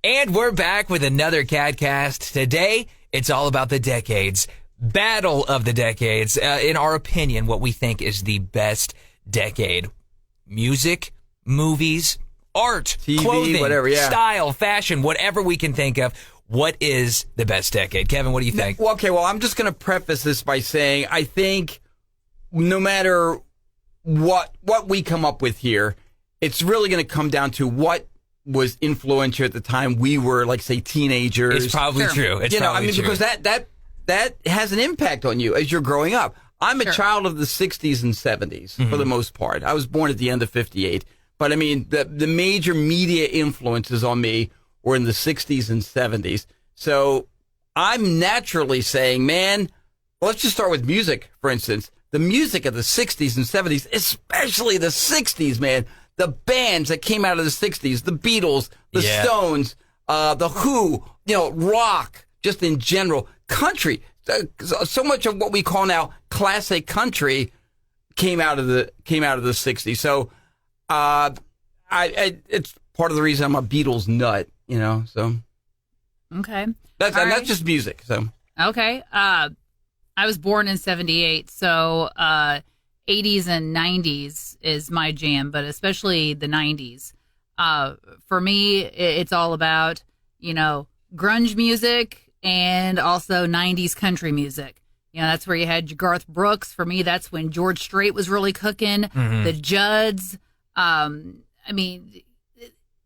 And we're back with another KATcast. Today, it's all about the decades. Battle of the decades. In our opinion, what we think is the best decade. Music, movies, art, TV, clothing, whatever, yeah. style, fashion, whatever we can think of. What is the best decade? Kevin, what do you think? Well, okay, I'm just going to preface this by saying I think no matter what we come up with here, it's really going to come down to what was influential at the time we were, like, say, teenagers. It's probably true. It's probably true. Because that has an impact on you as you're growing up. I'm a child of the 60s and 70s for the most part. I was born at the end of 58. But, I mean, the major media influences on me were in the 60s and 70s. So I'm naturally saying, man, let's just start with music, for instance. The music of the 60s and 70s, especially the 60s, man. The bands that came out of the 60s, the Beatles, the Stones, the Who, rock, just in general. Country, so much of what we call now classic country came out of the 60s. So it's part of the reason I'm a Beatles nut, so. Okay. That's just music, so. Okay. I was born in 78, so 80s and 90s is my jam, but especially the 90s. For me, it's all about, grunge music and also 90s country music. That's where you had your Garth Brooks. For me, that's when George Strait was really cooking. Mm-hmm. The Judds.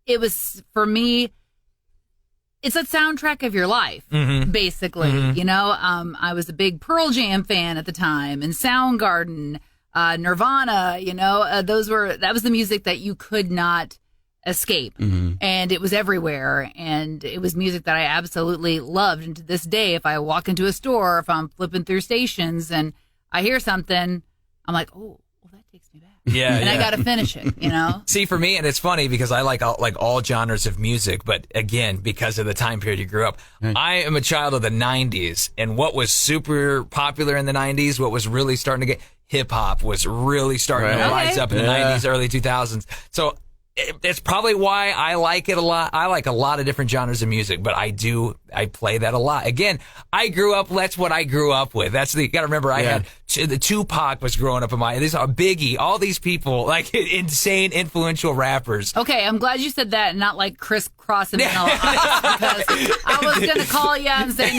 It was, for me, it's a soundtrack of your life, basically. Mm-hmm. I was a big Pearl Jam fan at the time, and Soundgarden, Nirvana, that was the music that you could not escape. Mm-hmm. And it was everywhere. And it was music that I absolutely loved. And to this day, if I walk into a store, if I'm flipping through stations and I hear something, I'm like, oh, well, that takes me back. Yeah. And I got to finish it, See, for me, and it's funny because I like all genres of music, but again, because of the time period you grew up, I am a child of the 90s. And what was super popular in the 90s, what was really starting to get, hip-hop was really starting to rise up in the 90s, early 2000s. So it's probably why I like it a lot. I like a lot of different genres of music, but I play that a lot. Again, I grew up, that's what I grew up with. You gotta remember, I had, the Tupac was growing up in this Biggie, all these people, like insane, influential rappers. Okay, I'm glad you said that and not like Chris Cross and Vanilla Ice, because I was gonna call you and say,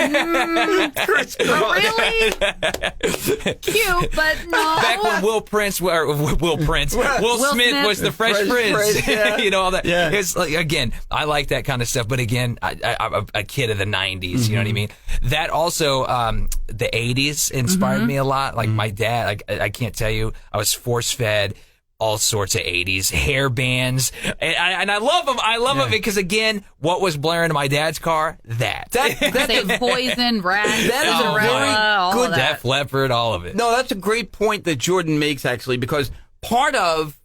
Chris Cross. Really? Cute, but no. Back when Will Smith was the Fresh Prince. All that. Yeah. It's like, again, I like that kind of stuff. But again, I'm a kid of the 90s. You know what I mean? That also, the 80s inspired me a lot. Like my dad, I can't tell you, I was force fed all sorts of 80s hair bands. And I love them. I love them because, again, what was blaring in my dad's car? That's Poison, Rat. That is a very good Def Leppard, all of it. No, that's a great point that Jordan makes, actually, because part of,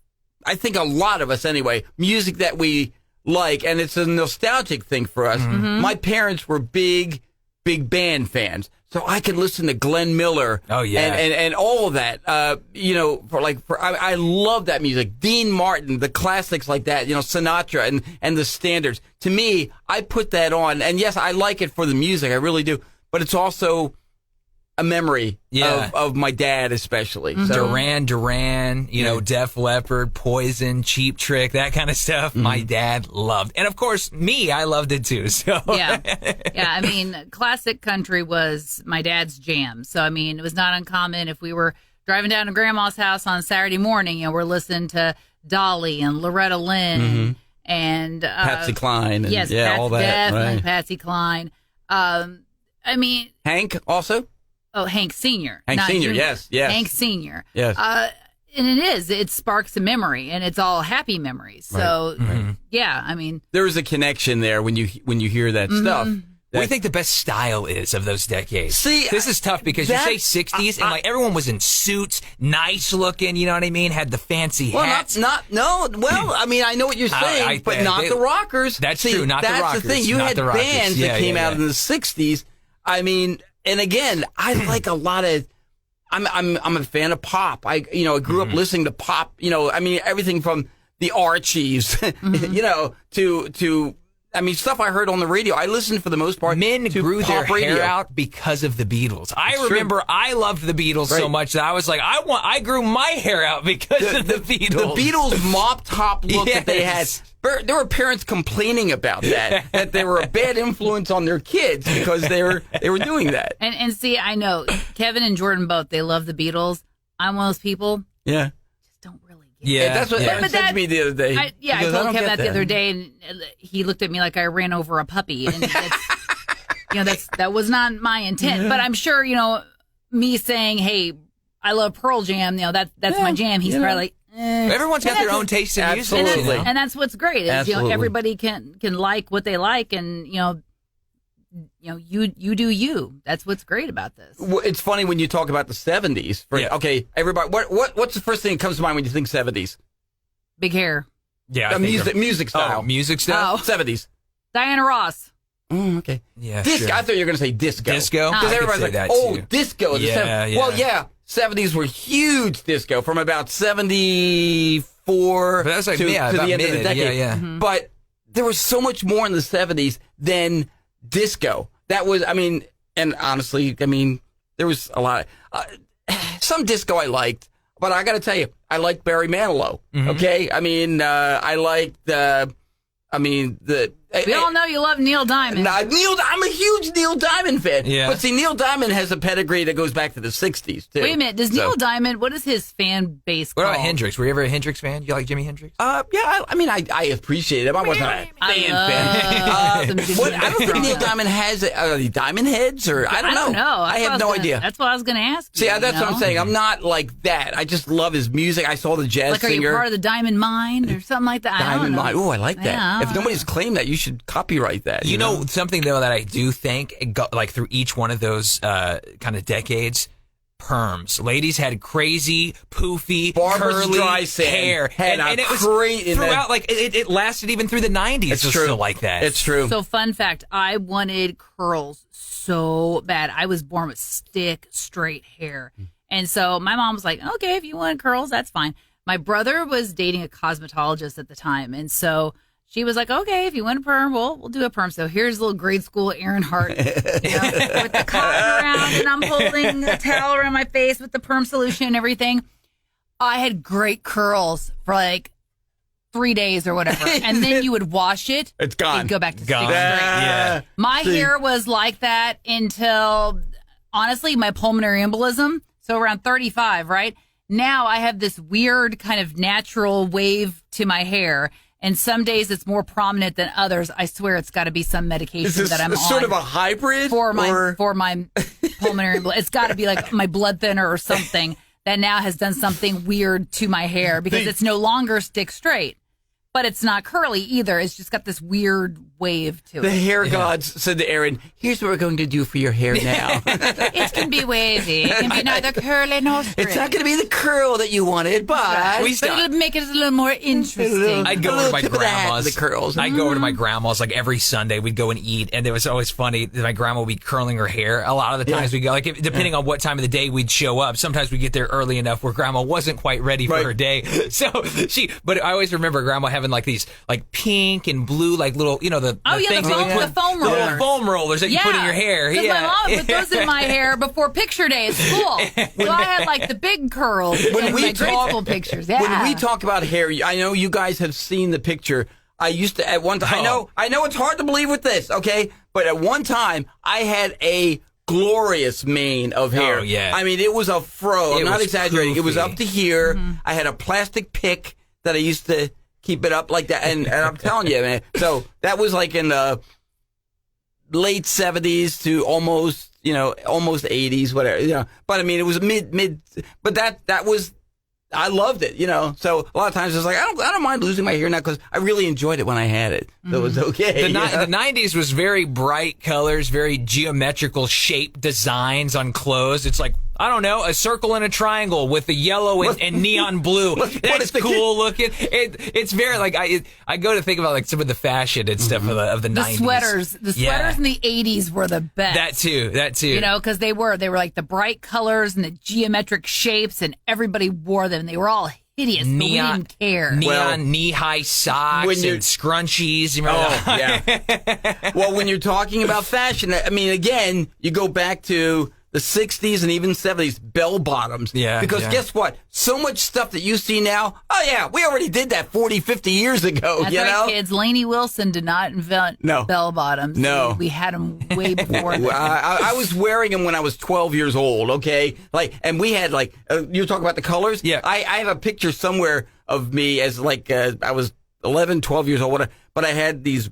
I think a lot of us anyway, music that we like, and it's a nostalgic thing for us. Mm-hmm. My parents were big band fans, so I could listen to Glenn Miller. Oh yeah, and all of that. I love that music. Dean Martin, the classics like that. Sinatra and the standards. To me, I put that on, and yes, I like it for the music. I really do, but it's also a memory of my dad, especially. Mm-hmm. So. Duran, Def Leppard, Poison, Cheap Trick, that kind of stuff. Mm-hmm. My dad loved. And of course, I loved it too. So Yeah, classic country was my dad's jam. So, it was not uncommon if we were driving down to Grandma's house on Saturday morning, we're listening to Dolly and Loretta Lynn and Patsy Cline. And, yes, all that. Definitely right. Patsy Cline. Hank also? Oh, Hank Sr. Hank Sr., yes. Hank Sr. Yes. And it sparks a memory, and it's all happy memories. So, there is a connection there when you hear that stuff. What do you think the best style is of those decades? See, this is tough because you say 60s and everyone was in suits, nice looking, you know what I mean? Had the fancy hats. I know what you're saying, but not the rockers. That's true, not the rockers. That's the thing. You had bands that came out in the 60s. And again, I like a lot of. I'm a fan of pop. I grew up listening to pop. Everything from the Archies, to I mean, stuff I heard on the radio. I listened for the most part. Men to grew their pop radio. hair out because of the Beatles. I It's remember true. I loved the Beatles so Right. much that I was like, I grew my hair out because of the Beatles. The Beatles mop top look that they had. Yes. There were parents complaining about that they were a bad influence on their kids because they were doing that. And see, I know Kevin and Jordan both, they love the Beatles. I'm one of those people Yeah. just don't really get it. Yeah, That's what Aaron But said to me the other day. I He goes, told don't Kevin get that the other day, and he looked at me like I ran over a puppy, and that was not my intent. But I'm sure, me saying, "Hey, I love Pearl Jam," that's my jam. He's probably like, Everyone's got their own taste in music. Absolutely. and that's what's great. Is, Absolutely. everybody can like what they like, and you do you. That's what's great about this. Well, it's funny when you talk about the 70s. Yeah. Okay, everybody, what's the first thing that comes to mind when you think 70s? Big hair. Yeah, I think Music style. Oh, music stuff. 70s. Diana Ross. Okay. Yeah, Disco. sure. I thought you were going to say disco. Disco? Because I could everybody's say like, that, oh, too. disco. Yeah, yeah. Well, yeah. 70s were huge disco from about 74 But that's like, to, yeah, to about the end of mid, the decade. yeah. But there was so much more in the 70s than disco. That was, and honestly, there was a lot. Some disco I liked, but I got to tell you, I liked Barry Manilow. Okay? I liked We all know you love Neil Diamond. Now, I'm a huge Neil Diamond fan. Yeah. But see, Neil Diamond has a pedigree that goes back to the 60s, too. Wait a minute. Does So- Neil Diamond, what is his fan base What called? about Hendrix? Were you ever a Hendrix fan? You like Jimi Hendrix? Yeah, I appreciate him. I wasn't a fan. some Jimi What, I don't Hendrix think Neil growing up. Diamond has Diamond heads, or I don't know. I have no idea. That's what I was going to ask you. See, that's what I'm know? saying. I'm not like that. I just love his music. I saw the jazz Like, are you singer. part of the Diamond Mine or something like that? I don't Diamond know. Mine. Oh, I like that. Yeah, I if don't nobody's claimed that, you should copyright that. You know something though that I do think like through each one of those kind of decades, perms. Ladies had crazy, poofy, Barbra curly Streisand hair, had and a it was great- throughout. Like it lasted even through the 90s. It's It was true. still like that. It's true. So, fun fact, I wanted curls so bad. I was born with stick, straight hair. And so my mom was like, okay, if you want curls, that's fine. My brother was dating a cosmetologist at the time. And so she was like, okay, if you want a perm, we'll do a perm. So here's little grade school Erin Hart with the cotton around, and I'm holding a towel around my face with the perm solution and everything. I had great curls for like 3 days or whatever. And then you would wash it. It's gone. It'd go back to Gone. stick straight. Yeah. My hair was like that until, honestly, my pulmonary embolism. So around 35, right? Now I have this weird kind of natural wave to my hair. And some days it's more prominent than others. I swear it's got to be some medication Is this that I'm on. sort of a hybrid? for my or- pulmonary embolism. It's got to be like my blood thinner or something that now has done something weird to my hair because it's no longer stick straight. But it's not curly either. It's just got this weird wave to The it. hair gods said to Aaron, here's what we're going to do for your hair now. It can be wavy. It can be neither curly nor straight. It's not going to be the curl that you wanted, but But it'll make it a little more interesting. I'd go over to my tip of the hat, grandma's. the curls. I'd go over to my grandma's like every Sunday. We'd go and eat, and it was always funny. That my grandma would be curling her hair. A lot of the times we go, depending on what time of the day we'd show up. Sometimes we get there early enough where grandma wasn't quite ready for Right. her day. So but I always remember grandma having like these like pink and blue like little the Oh, yeah, the things that foam- you put, the foam the little rollers. foam rollers that you put in your hair. Because Yeah. my mom put those in my hair before picture day at school. So I had like the big curls When in we my grade talk- school pictures. Yeah. When we talk about hair, I know you guys have seen the picture. I used to at one time. I know it's hard to believe with this, okay? But at one time, I had a glorious mane of hair. Oh, yeah. I mean, it was a fro. I'm It not was exaggerating. It was poofy. up to here. I had a plastic pick that I used to keep it up like that. And I'm telling you, man. So that was like in the late 70s to almost 80s, whatever. But I mean, it was mid. But that was. I loved it, So a lot of times it's like I don't mind losing my hair now because I really enjoyed it when I had it, so it was okay. The 90s was very bright colors, very geometrical shape designs on clothes. It's like, I don't know, a circle and a triangle with the yellow and neon blue. That's cool looking. It's very like I go to think about like some of the fashion and stuff of the 90s. The sweaters in the 80s were the best. That too. Because they were like the bright colors and the geometric shapes, and everybody wore them. They were all hideous, but we didn't care. Neon knee-high socks and scrunchies. You remember that? Yeah. Well, when you're talking about fashion, I mean, again, you go back to the 60s and even 70s, bell bottoms. Yeah. Because guess what? So much stuff that you see now, oh, yeah, we already did that 40, 50 years ago. That's right, kids. Lainey Wilson did not invent bell bottoms. No. We had them way before. I was wearing them when I was 12 years old, okay? And we had, you were talking about the colors? Yeah. I have a picture somewhere of me as, I was 11, 12 years old, but I had these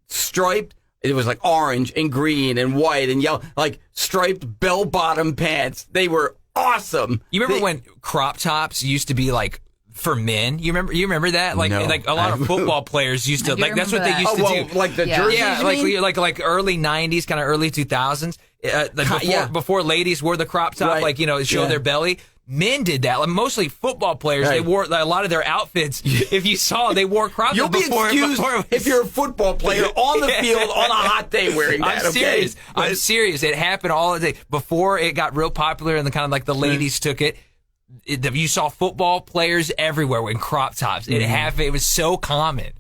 striped, it was like orange and green and white and yellow, like striped bell-bottom pants. They were awesome. You remember when crop tops used to be like for men? You remember that? Like a lot of football players used to that's what they used to do. Like the jerseys. Yeah, like early 90s, kind of early 2000s. Before ladies wore the crop top, show their belly. Men did that. Like mostly football players, they wore a lot of their outfits. If you saw, they wore crop tops. You'll be excused if you're a football player on the field on a hot day wearing that. I'm serious. I'm serious. It happened all the day before it got real popular, and the ladies took it. You saw football players everywhere in crop tops. It was so common.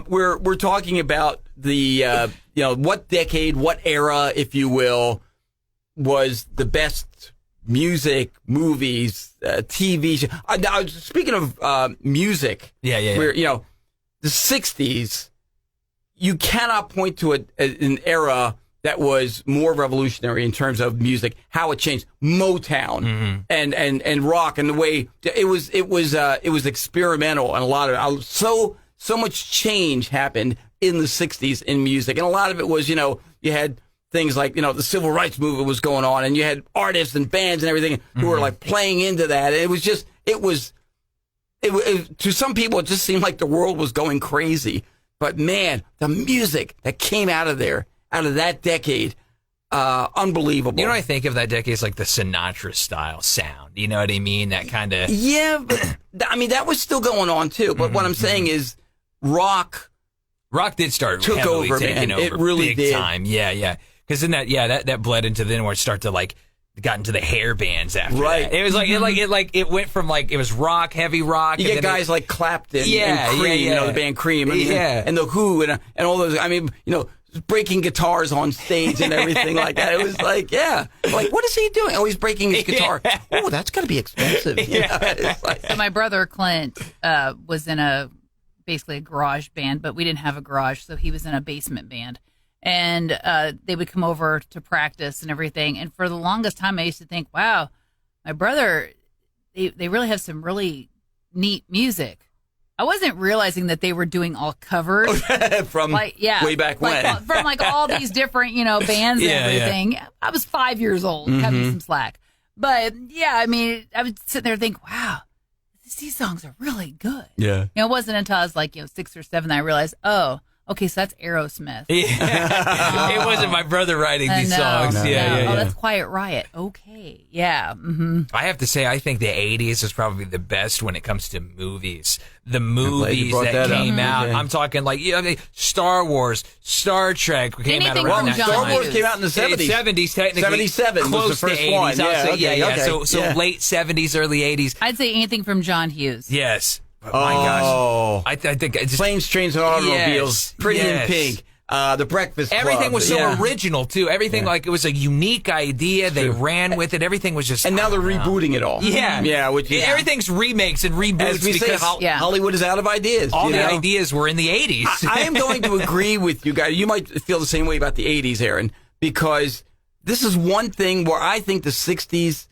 We're talking about the what decade, what era, if you will, was the best music, movies, TV show. Now, speaking of music, where the 60s, you cannot point to an era that was more revolutionary in terms of music, how it changed. Motown and rock, and the way it was experimental, and a lot of so much change happened in the 60s in music, and a lot of it was you had things like, the civil rights movement was going on, and you had artists and bands and everything who were playing into that. It was to some people, it just seemed like the world was going crazy. But man, the music that came out of that decade, unbelievable. You know what I think of that decade is like the Sinatra style sound. You know what I mean? That kind of. Yeah, but that was still going on too. But what I'm saying is rock did start took over, taking man. over It really big did. time. Yeah. Because then that bled into then where it started to got into the hair bands after that. It was it went from it was rock, heavy rock. You get guys like Clapton and Cream, the band Cream, and the Who and all those. I mean, breaking guitars on stage and everything like that. It was what is he doing? Oh, he's breaking his guitar. Oh, that's got to be expensive. So my brother Clint was in basically a garage band, but we didn't have a garage, so he was in a basement band. And they would come over to practice and everything. And for the longest time, I used to think, wow, my brother, they really have some really neat music. I wasn't realizing that they were doing all covers from way back when. From all these different, bands and everything. Yeah. I was 5 years old. Cut me some slack. But I would sit there and think, wow, these songs are really good. Yeah. It wasn't until I was 6 or 7 that I realized, oh, okay, so that's Aerosmith. Yeah. It wasn't my brother writing these songs. No. Yeah. Oh, that's Quiet Riot. Okay. Yeah. Mm-hmm. I have to say, I think the 80s is probably the best when it comes to movies. The movies that came out. I'm talking Star Wars, Star Trek came out around that time. Star Wars came out in the 70s. 70s, technically. 77 close was the first to 80s. one. So late 70s, early 80s. I'd say anything from John Hughes. Yes. But my gosh. I think it's Planes, Trains, and Automobiles. Pretty in Pink. The Breakfast Club. Everything was so original, too. Everything, it was a unique idea. They ran with it. Everything was just... And now they're rebooting it all. Yeah. Everything's remakes and reboots. As we say, Hollywood is out of ideas. All the ideas were in the 80s. I am going to agree with you guys. You might feel the same way about the 80s, Erin, because this is one thing where I think the 60s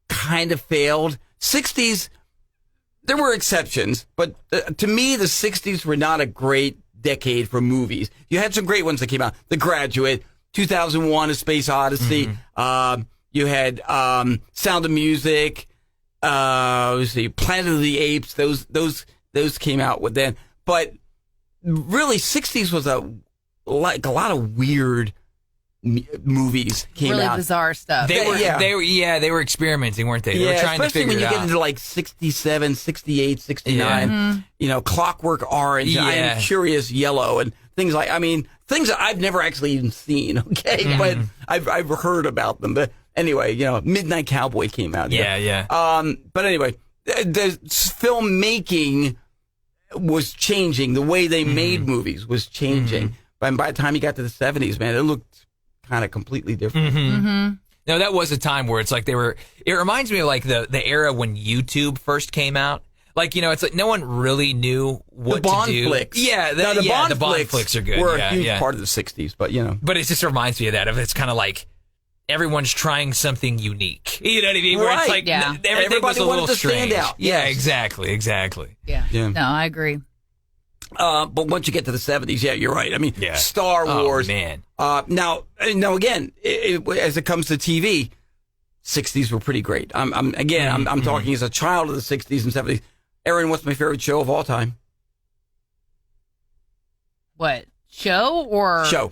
kind of failed. 60s... There were exceptions, but to me, the 60s were not a great decade for movies. You had some great ones that came out. The Graduate, 2001, A Space Odyssey. You had Sound of Music. Let's see, Planet of the Apes. Those came out with then. But really, 60s was a lot of weird movies came really out. Really bizarre stuff. They were experimenting, weren't they? They were trying to figure it out. Especially when you get into 67, 68, 69, Clockwork Orange, I Am Curious Yellow, and things things that I've never actually even seen, okay? But I've heard about them. But anyway, Midnight Cowboy came out. Yeah. But anyway, the filmmaking was changing. The way they made movies was changing. And by the time you got to the 70s, man, it looked kind of completely different. No, that was a time where it's like it reminds me of like the era when YouTube first came out. Like, you know, it's like no one really knew what the Bond to do. Flicks. Yeah, the Bond flicks are good. Were a huge part of the 60s, but you know. But it just reminds me of that. It's kind of like everyone's trying something unique. You know what I mean? Where it's like everything was a little strange. Stand out. Yeah, exactly. Yeah. No, I agree. But once you get to the 70s, yeah, you're right. I mean, Star Wars. Oh, man. Now again, as it comes to TV, 60s were pretty great. I'm talking as a child of the 60s and 70s. Erin, what's my favorite show of all time? What? Show or? Show.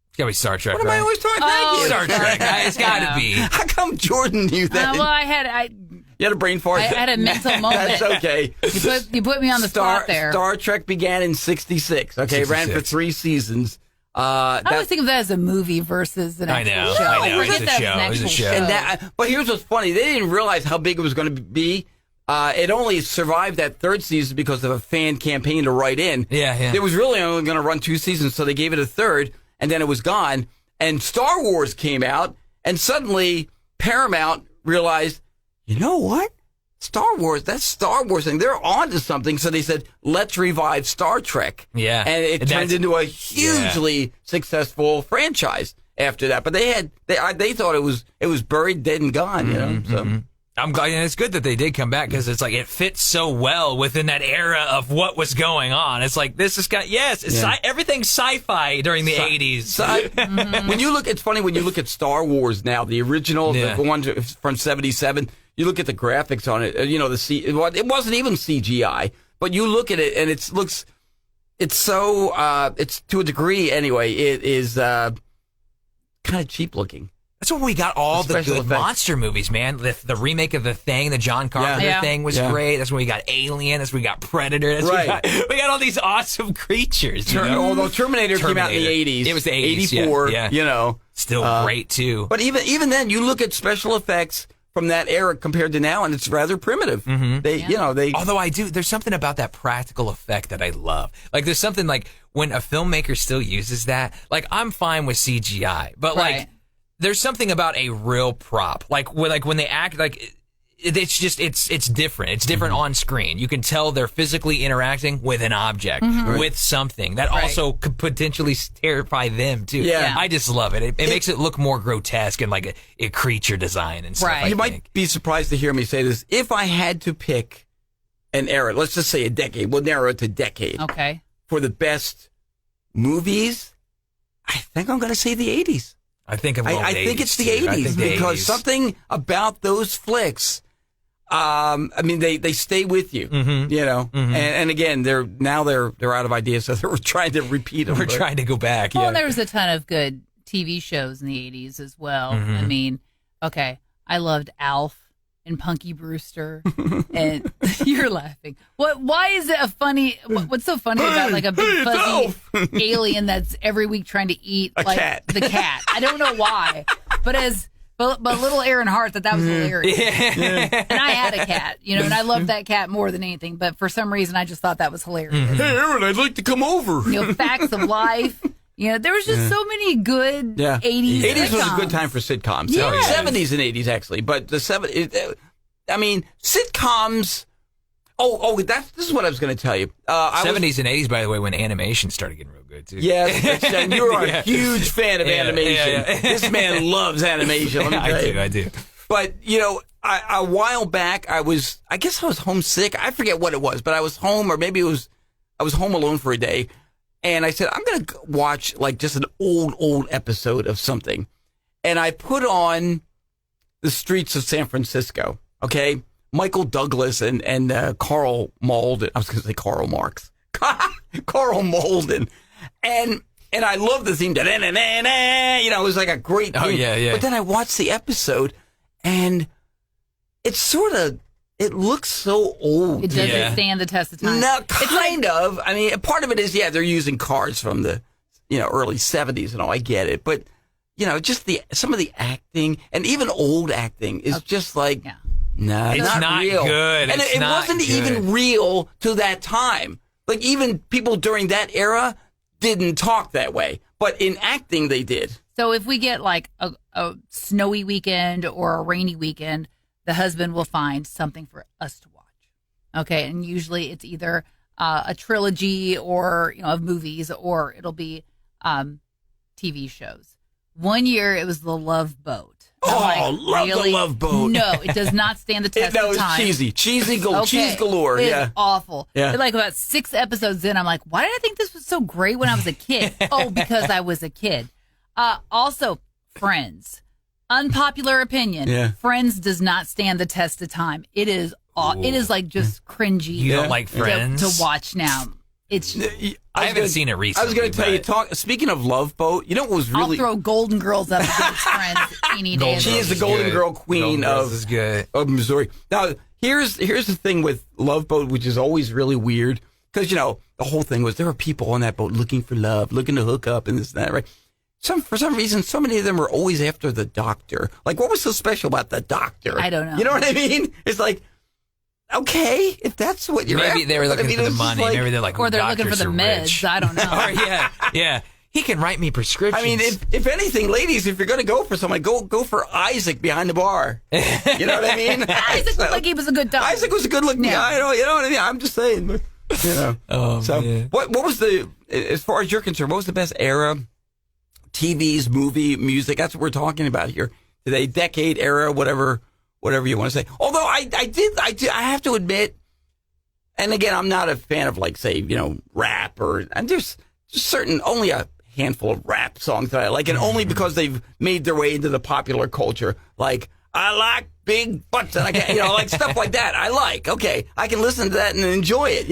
It's gotta be Star Trek, What am I always talking about? Star Trek. It's gotta be. How come Jordan knew that? You had a brain fart? I had a mental moment. That's okay. You put me on the spot there. Star Trek began in 66. Okay, 66. Ran for 3 seasons. I always think of that as a movie versus an actual show. I know. Forget that as an actual show. But here's what's funny. They didn't realize how big it was going to be. It only survived that 3rd season because of a fan campaign to write in. Yeah. It was really only going to run 2 seasons, so they gave it a 3rd, and then it was gone. And Star Wars came out, and suddenly Paramount realized, you know what? That Star Wars thing, they're on to something. So they said, let's revive Star Trek. Yeah. And it turned into a hugely successful franchise after that. But they thought it was buried, dead, and gone, you know? So. I'm glad, and it's good that they did come back because it's like it fits so well within that era of what was going on. It's like this is everything's sci-fi during the 80s. When you look, it's funny when you look at Star Wars now, the original, the one from ¡77. You look at the graphics on it. You know it wasn't even CGI, but you look at it and it's so it's to a degree anyway. It is kind of cheap looking. That's when we got all the good effects. monster movies, man. The remake of The Thing, the John Carpenter thing was great. That's when we got Alien. That's when we got Predator. That's when we got all these awesome creatures. Although Terminator came out in the 80s. It was the 80s, 84, yeah. You know. Still great, too. But even then, you look at special effects from that era compared to now, and it's rather primitive. Although there's something about that practical effect that I love. Like, there's something like when a filmmaker still uses that. Like, I'm fine with CGI, but like, there's something about a real prop, like when they act, like it's different. It's different on screen. You can tell they're physically interacting with an object, with something that also could potentially terrify them too. Yeah. I just love it. It makes it look more grotesque and like a creature design and stuff. You might be surprised to hear me say this. If I had to pick an era, let's just say a decade, we'll narrow it to decade. Okay. For the best movies, I think I'm going to say the 80s. I think it's the 80s because something about those flicks. I mean, they stay with you, you know. And again, they're out of ideas, so we're trying to repeat them. We're trying to go back. Well, there was a ton of good TV shows in the 80s as well. I mean, okay, I loved Alf and Punky Brewster, and you're laughing. Why is it what's so funny about like a big fuzzy alien that's every week trying to eat the cat? I don't know why, but little Aaron Hart that was hilarious. And I had a cat, you know, and I loved that cat more than anything. But for some reason, I just thought that was hilarious. Hey, Aaron, I'd like to come over. You know, facts of life. You know, there was just so many good 80s 80s was a good time for sitcoms. Yeah. 70s and 80s, actually. But the 70s, I mean, sitcoms. This is what I was going to tell you. 70s and 80s, by the way, when animation started getting real good, too. Yes, and you're a huge fan of animation. Yeah. This man loves animation. Let me tell you. I do. But, you know, a while back, I guess I was homesick. I forget what it was, but I was home, or maybe I was home alone for a day. And I said, I'm going to watch like just an old episode of something. And I put on The Streets of San Francisco. Okay. Michael Douglas and Carl Malden. I was going to say Karl Marx. Carl Malden. And I love the theme. You know, it was like a great theme. Oh, yeah. But then I watched the episode and it's it looks so old. It doesn't stand the test of time. No, kind of. I mean, part of it is, they're using cars from the, early 70s and all. I get it. But, just some of the acting and even old acting is just like, No, It's not real. good. And It's it not wasn't good. even real to that time. Like, even people during that era didn't talk that way. But in acting, they did. So if we get like a snowy weekend or a rainy weekend, the husband will find something for us to watch. Okay, and usually it's either a trilogy or of movies, or it'll be TV shows. One year it was The Love Boat. Love The Love Boat. No, it does not stand the test No, of time. it's cheesy. Cheese galore. It's Yeah. awful. Yeah. Like about 6 episodes in, I'm like, why did I think this was so great when I was a kid? Oh, because I was a kid. Also, Friends. Unpopular opinion. Yeah. Friends does not stand the test of time. It is like just cringy. You don't like Friends? to watch now. It's. I haven't seen it recently. I was going to tell you, speaking of Love Boat, you know what was I'll really... throw Golden Girls up against Friends any day. She is the Golden Girl queen is good. of Missouri. Now, here's the thing with Love Boat, which is always really weird, because, the whole thing was there were people on that boat looking for love, looking to hook up and this and that, right? For some reason, so many of them were always after the doctor. Like, what was so special about the doctor? I don't know. You know what I mean? It's like, okay, if that's what you're Maybe they were looking for the money. Maybe they're like, or they're looking for the meds. I don't know. Or yeah. He can write me prescriptions. I mean, if anything, ladies, if you're going to go for somebody, go for Isaac behind the bar. You know what I mean? Isaac looked like he was a good doctor. Isaac was a good-looking guy. You know what I mean? I'm just saying. But, man. What was as far as you're concerned, what was the best era? TVs, movie, music. That's what we're talking about here today. Decade, era, whatever you want to say. Although I have to admit, and again, I'm not a fan of rap and there's just only a handful of rap songs that I like, and only because they've made their way into the popular culture. Like, I like big butts, and I can, like stuff like that. I like. Okay, I can listen to that and enjoy it.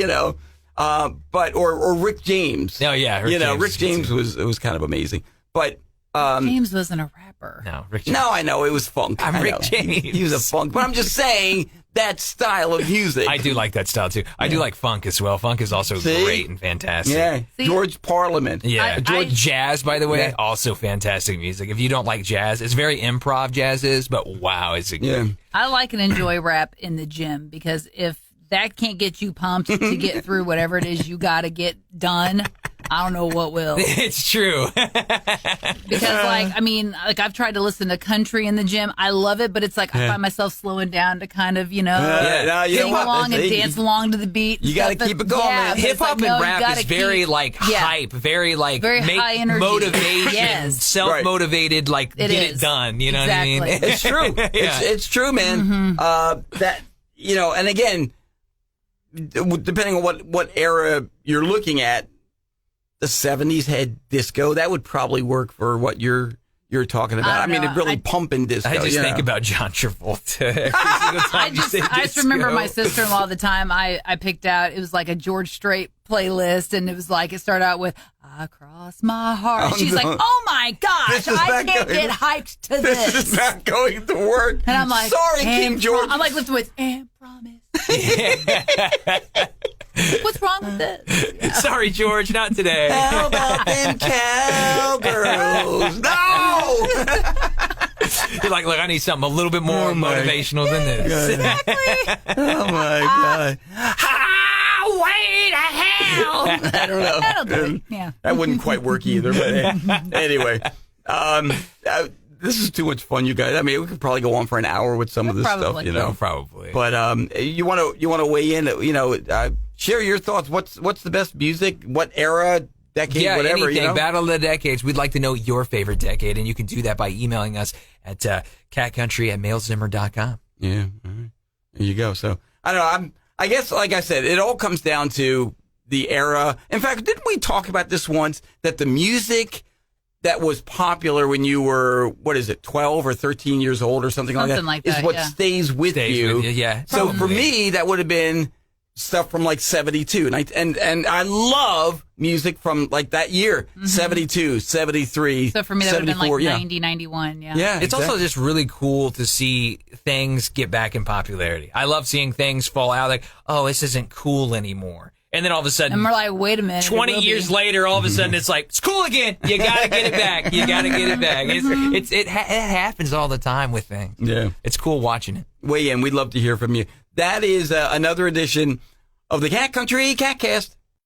But or Rick James. Oh yeah, Rick James was kind of amazing. But James wasn't a rapper. No, Rick James. No, I know it was funk. I'm Rick James. He was a funk, but I'm just saying that style of music. I do like that style too. I do like funk as well. Funk is also great and fantastic. Yeah, See? George Parliament. Yeah, George Jazz, by the way, Yeah. also fantastic music. If you don't like jazz, it's very improv jazz is, but wow, is it good. Yeah. I like and enjoy rap in the gym, because if that can't get you pumped to get through whatever it is you got to get done, I don't know what will. It's true. Because I've tried to listen to country in the gym. I love it, but it's like I find myself slowing down to kind of, sing along and dance along to the beat. You got to keep it going, man. Hip hop and rap is very hype, very high energy. motivation, Yes. self-motivated, It get is. it done. You know Exactly. what I mean? It's true. It's true, man. That and again, depending on what era you're looking at, the 70s had disco. That would probably work for what you're talking about. I mean, it really pumping disco. I just think about John Travolta every single time I just remember my sister-in-law the time I picked out, it was like a George Strait playlist, and it was like, it started out with "I Cross My Heart." Oh, She's no. like, oh my gosh, This is I not can't going- get hyped to this. This is not going to work. And I'm like, sorry, King "And George. I'm like, lifting with and promise. What's wrong with this? Sorry, George, not today. How about them cowgirls? No! You're like, look, I need something a little bit more motivational than this. Oh my God! Highway to hell. I don't know. That'll do it. Yeah. That wouldn't quite work either. But anyway, this is too much fun, you guys. I mean, we could probably go on for an hour with some of this Probably. stuff, No, probably. But you want to weigh in? Share your thoughts. What's the best music? What era? Decade? Whatever. Anything. Battle of the Decades. We'd like to know your favorite decade, and you can do that by emailing us at catcountry@mailzimmer.com. Yeah. All right. There you go. So I don't know. I guess, like I said, it all comes down to the era. In fact, didn't we talk about this once? That the music that was popular when you were, 12 or 13 years old or something like that, is what stays with you. Yeah. So for me, that would have been stuff from like 72. And I love music from like that year, 72, 73, So for me, that would have been like 74, 90, 91. Yeah. Yeah. It's also just really cool to see things get back in popularity. I love seeing things fall out like, oh, this isn't cool anymore. And then all of a sudden, And we're like, wait a minute. 20 years later, all of a sudden, it's like, it's cool again. You got to get it back. You got to get it back. It happens all the time with things. Yeah. It's cool watching it. Weigh in. We'd love to hear from you. That is another edition of the Cat Country KATcast.